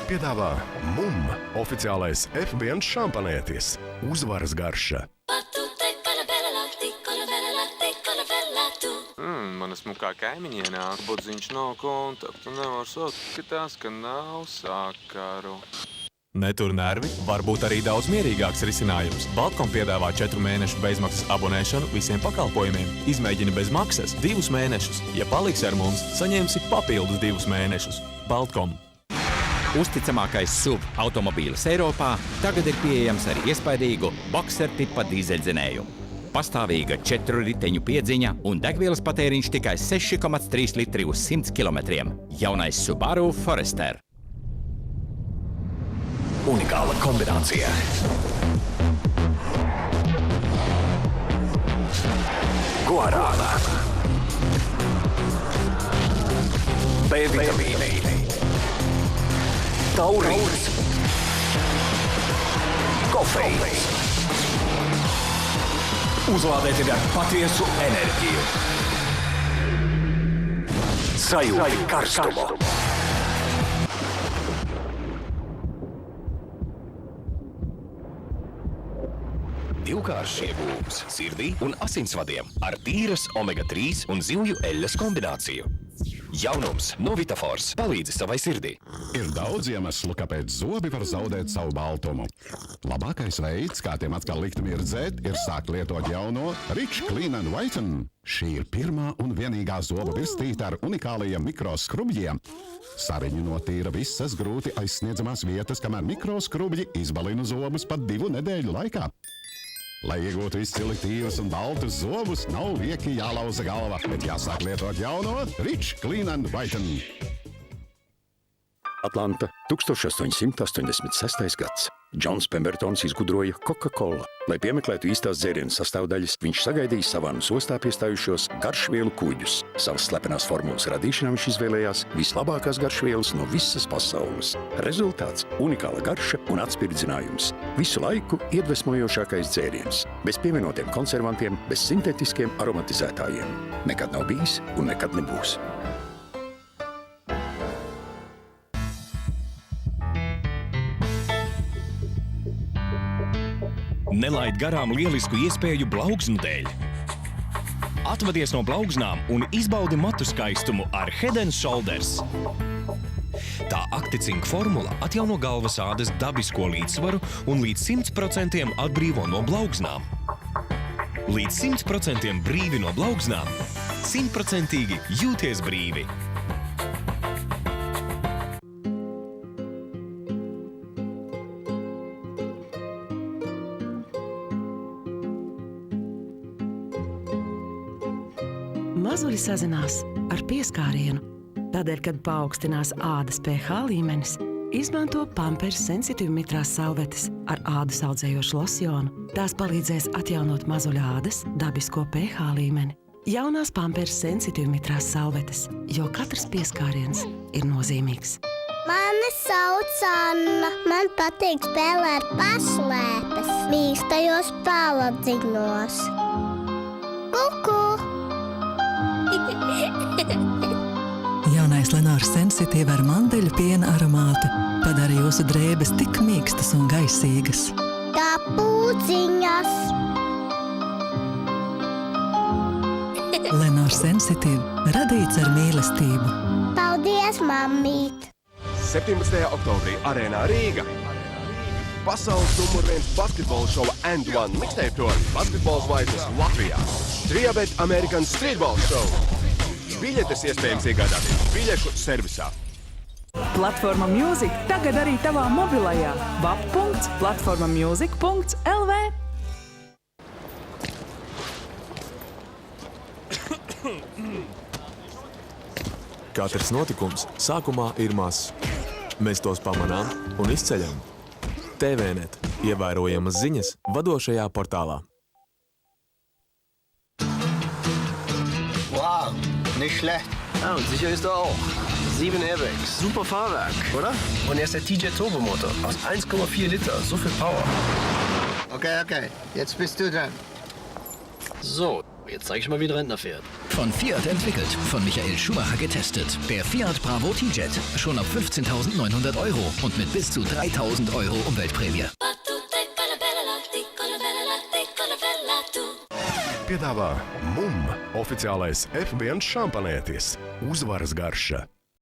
piedāvā MUM, oficiālais F1 šampanietis. Uzvaras garša. Mana smukā kaimiņiene nāk, budziņš nav kontaktu, nevar saskatās, ka nav sakaru. Netur nervi, varbūt arī daudz mierīgāks risinājums. Baltkom piedāvā 4 mēnešu bezmaksas abonēšanu visiem pakalpojumiem. Izmēģini bez maksas 2 mēnešus. Ja paliksi ar mums, saņemsi papildus 2 mēnešus. Baltkom. Uzticamākais SUV automobīlis Eiropā tagad ir pieejams ar iespaidīgu Boxer tipa dīzeļdzinējumu. Pastāvīga 4 riteņu piedziņa un degvielas patēriņš tikai 6,3 litri uz 100 km. Jaunais Subaru Forester. Unikāla kombinācija. Guarāna. B vitamīni. Taurīns. Kofeīns. Uzlādē tevi ar patiesu enerģiju. Sajūti karstumu. Divkāršs ieguvums sirdī un asinsvadiem ar tīras omega-3 un zivju eļļas kombināciju. Jaunums no Vitafors palīdzi savai sirdī. Ir daudz iemeslu, kāpēc zobi var zaudēt savu baltumu. Labākais veids, kā tiem atkal likt mirdzēt, ir sākt lietot jauno Rich Clean & Whiten. Šī ir pirmā un vienīgā zobu virstīta ar unikālajiem mikroskrubļiem. Sariņu notīra visas grūti aizsniedzamās vietas, kamēr mikroskrubļi izbalina zobus pat 2 nedēļu laikā. Lai iegūtu izcili tīvus un baltus zobus, nav lieki jālauza galva, bet jāsāk lietot jauno Rich Clean & Whiten. Atlanta, 1886. gads. Džons Pembertons izgudroja Coca-Cola. Lai piemeklētu īstās dzērienu sastāvdaļas, viņš sagaidīja savānas ostā piestājušos garšvielu kuģus. Savas slepenās formulas radīšanā viņš izvēlējās vislabākās garšvielas no visas pasaules. Rezultāts – unikāla garša un atspirdzinājums. Visu laiku iedvesmojošākais dzēriens. Bez pievienotiem konservantiem, bez sintetiskiem aromatizētājiem. Nekad nav bijis un nekad nebūs. Nelaid garām lielisku iespēju blaugsnu dēļ. Atvadies no blaugznām un izbaudi matu skaistumu ar Head & Shoulders. Tā akticink formula atjauno galvas ādas dabisko līdzsvaru un līdz 100% atbrīvo no blaugznām. Līdz 100% brīvi no blaugznām, 100% jūties brīvi. Mazuļi sazinās ar pieskārienu. Tādēļ, kad paaugstinās ādas pH līmenis, izmanto Pampers sensitīvu mitrās salvetes ar ādu saudzējošu losjonu. Tās palīdzēs atjaunot mazuļa ādas dabisko pH līmeni. Jaunās Pampers sensitīvu mitrās salvetes, jo katrs pieskāriens ir nozīmīgs. Mani sauc Anna. Man patīk spēlēt paslēpes mīkstajos paladziņos. Kuku! Jaunais Lenors Sensitīva ar mandeļu piena aromātu padara jūsu drēbes tik mīkstas un gaisīgas. Kā pūciņas! Lenors Sensitīva radīts ar mīlestību. Paldies, mammīt! 17. oktobrī Arēnā Rīga. Pasaules #1 basketbola šova And One mixtape tour Basketbola zvaigznes Latvijā. Triabet American Streetball Show. Biļetes iespējams iegādāties biļešu servisā. Platforma Music tagad arī tavā mobilajā. wap.platformamusic.lv. Katrs notikums sākumā ir mazs. Mēs tos pamanām un izceļam. TVNet. Ievērojamas ziņas vadošajā portālā. Wow, nicht schlecht. Ja, und sicher ist er auch. 7 Airbags. Super Fahrwerk, oder? Und er ist der TJ Turbomotor aus 1,4 Liter. So viel Power. Okay. Jetzt bist du dran. So, Jetzt zeig ich mal, wie ein Rentner fährt. Von Fiat entwickelt, von Michael Schumacher getestet. Der Fiat Bravo T-Jet. Schon ab 15.900 € und mit bis zu 3.000 € Umweltprämie. Piedāvā MUM oficiālais F1 šampanētis. Uzvaras garša.